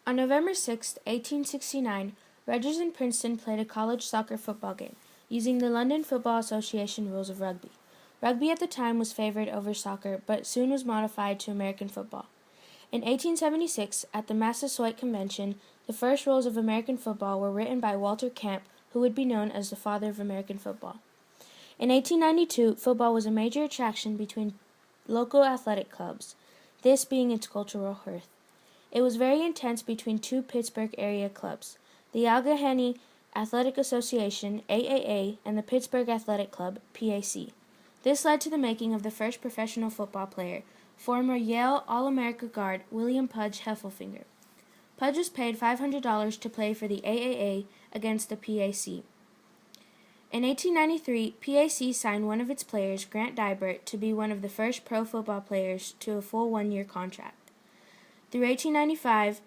On November 6, 1869, Rutgers and Princeton played a college soccer football game, using the London Football Association rules of rugby. Rugby at the time was favored over soccer, but soon was modified to American football. In 1876, at the Massasoit Convention, the first rules of American football were written by Walter Camp, who would be known as the father of American football. In 1892, football was a major attraction between local athletic clubs, this being its cultural hearth. It was very intense between two Pittsburgh area clubs, the Allegheny Athletic Association, AAA, and the Pittsburgh Athletic Club, PAC. This led to the making of the first professional football player, former Yale All-America guard William Pudge Heffelfinger. Pudge was paid $500 to play for the AAA against the PAC. In 1893, PAC signed one of its players, Grant Dibert, to be one of the first pro football players to a full one-year contract. Through 1895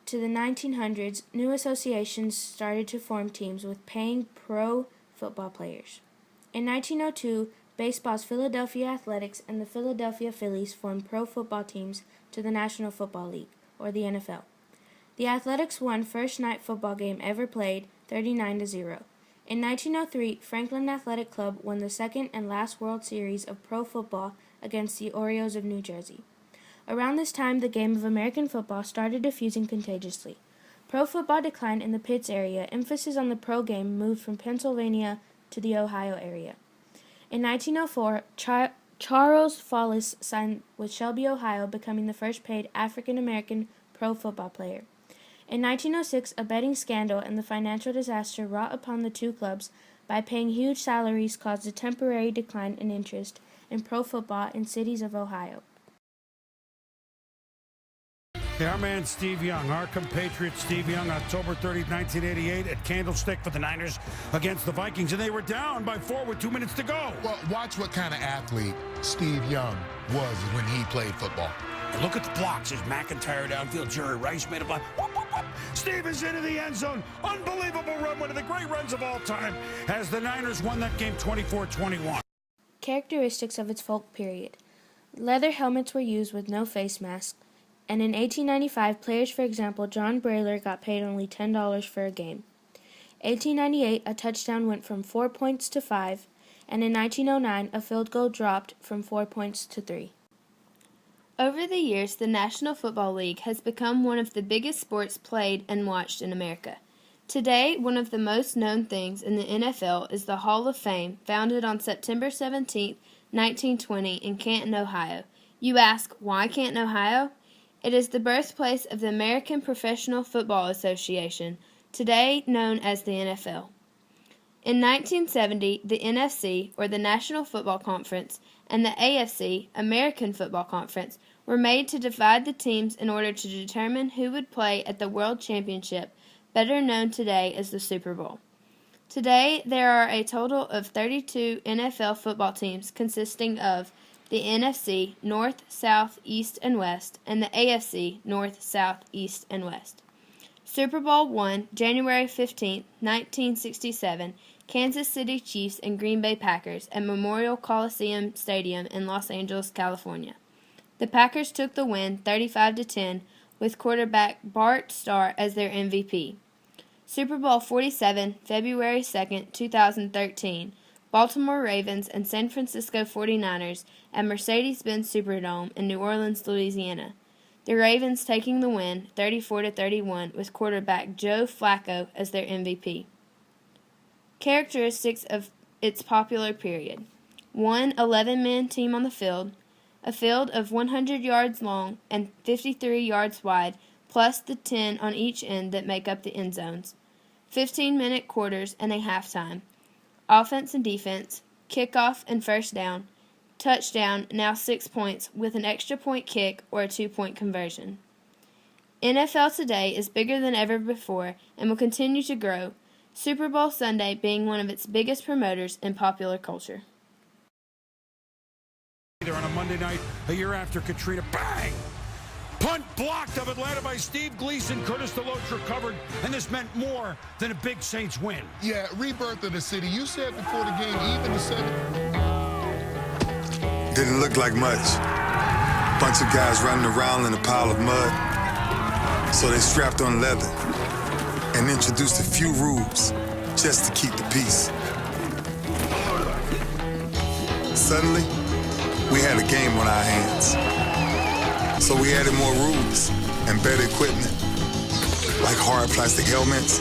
to the 1900s, new associations started to form teams with paying pro football players. In 1902, baseball's Philadelphia Athletics and the Philadelphia Phillies formed pro football teams to the National Football League, or the NFL. The Athletics won first night football game ever played, 39-0. In 1903, Franklin Athletic Club won the second and last World Series of pro football against the Orioles of New Jersey. Around this time, the game of American football started diffusing contagiously. Pro football declined in the Pitts area. Emphasis on the pro game moved from Pennsylvania to the Ohio area. In 1904, Charles Follis signed with Shelby, Ohio, becoming the first paid African-American pro football player. In 1906, a betting scandal and the financial disaster wrought upon the two clubs by paying huge salaries caused a temporary decline in interest in pro football in cities of Ohio. Hey, our man Steve Young, our compatriot Steve Young, October 30th, 1988 at Candlestick for the Niners against the Vikings, and they were down by 4 with 2 minutes to go. Well, watch what kind of athlete Steve Young was when he played football. And look at the blocks. There's McIntyre downfield, Jerry Rice made a block. Whoop, whoop, whoop. Steve is into the end zone. Unbelievable run, one of the great runs of all time, as the Niners won that game 24-21. Characteristics of its folk period. Leather helmets were used with no face masks. And in 1895, players, for example, John Brayler, got paid only $10 for a game. 1898, a touchdown went from 4 points to 5, and in 1909, a field goal dropped from 4 points to 3. Over the years, the National Football League has become one of the biggest sports played and watched in America. Today, one of the most known things in the NFL is the Hall of Fame, founded on September 17, 1920, in Canton, Ohio. You ask, why Canton, Ohio? It is the birthplace of the American Professional Football Association, today known as the NFL. In 1970, the NFC, or the National Football Conference, and the AFC, American Football Conference, were made to divide the teams in order to determine who would play at the World Championship, better known today as the Super Bowl. Today, there are a total of 32 NFL football teams consisting of the NFC, North, South, East, and West, and the AFC, North, South, East, and West. Super Bowl I, January 15, 1967, Kansas City Chiefs and Green Bay Packers at Memorial Coliseum Stadium in Los Angeles, California. The Packers took the win 35-10 with quarterback Bart Starr as their MVP. Super Bowl 47, February 2, 2013, Baltimore Ravens and San Francisco 49ers at Mercedes-Benz Superdome in New Orleans, Louisiana. The Ravens taking the win 34-31 with quarterback Joe Flacco as their MVP. Characteristics of its popular period. 1 11-man team on the field, a field of 100 yards long and 53 yards wide, plus the 10 on each end that make up the end zones. 15-minute quarters and a halftime. Offense and defense, kickoff and first down, touchdown, now 6 points, with an extra point kick or a 2-point conversion. NFL today is bigger than ever before and will continue to grow, Super Bowl Sunday being one of its biggest promoters in popular culture. There on a Monday night, a year after Katrina, bang! Punt blocked of Atlanta by Steve Gleason. Curtis DeLoach recovered, and this meant more than a big Saints win. Yeah, rebirth of the city. You said before the game, even the 7th. Didn't look like much. Bunch of guys running around in a pile of mud. So they strapped on leather and introduced a few rules just to keep the peace. Suddenly, we had a game on our hands. So we added more rules and better equipment, like hard plastic helmets,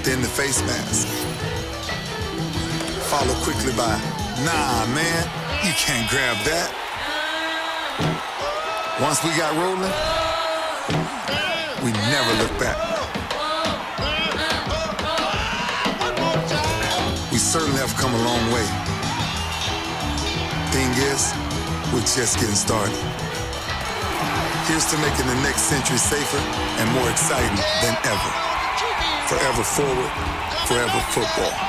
then the face mask. Followed quickly by, nah, man, you can't grab that. Once we got rolling, we never looked back. We certainly have come a long way. Thing is, we're just getting started. Here's to making the next century safer and more exciting than ever. Forever forward, forever football.